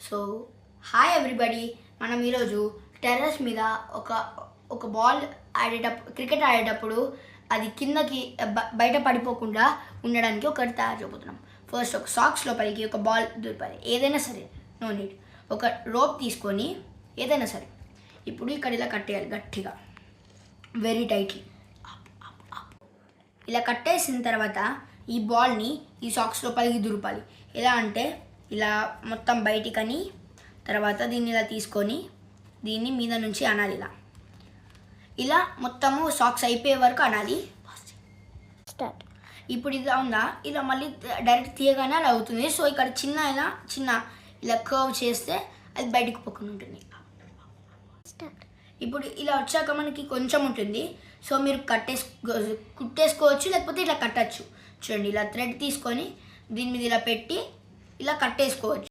So hi everybody, మనం ఈరోజు terrace మీద ఒక బాల్ క్రికెట్ ఆడేటప్పుడు అది కిందకి బయట పడిపోకుండా ఉండడానికి ఒకటి తయారు చేయబోతున్నాం. ఫస్ట్ ఒక సాక్స్ లోపలికి ఒక బాల్ దూపాలి, ఏదైనా సరే, నో నీడ్. ఒక రోప్ తీసుకొని ఏదైనా సరే ఇప్పుడు ఇక్కడ ఇలా కట్టేయాలి గట్టిగా, వెరీ టైట్లీ. ఇలా కట్టేసిన తర్వాత ఈ బాల్ని ఈ సాక్స్ లోపలికి దురపాలి. ఎలా అంటే ఇలా మొత్తం బయటికని, తర్వాత దీన్ని ఇలా తీసుకొని దీన్ని మీద నుంచి అనాలి. ఇలా మొత్తము సాక్స్ అయిపోయే వరకు అనాలి. స్టార్ట్. ఇప్పుడు ఇలా ఉందా, ఇలా మళ్ళీ డైరెక్ట్ తీయగానే అలా అవుతుంది. సో ఇక్కడ చిన్న ఇలా కర్వ్ చేస్తే అది బయటకు పోకుండా ఉంటుంది. స్టార్ట్. ఇప్పుడు ఇలా వచ్చాక మనకి కొంచెం ఉంటుంది, సో మీరు కుట్టేసుకోవచ్చు, లేకపోతే ఇలా కట్టచ్చు. చూడండి, ఇలా థ్రెడ్ తీసుకొని దీని మీద ఇలా పెట్టి ఇలా కట్టేసుకోవచ్చు.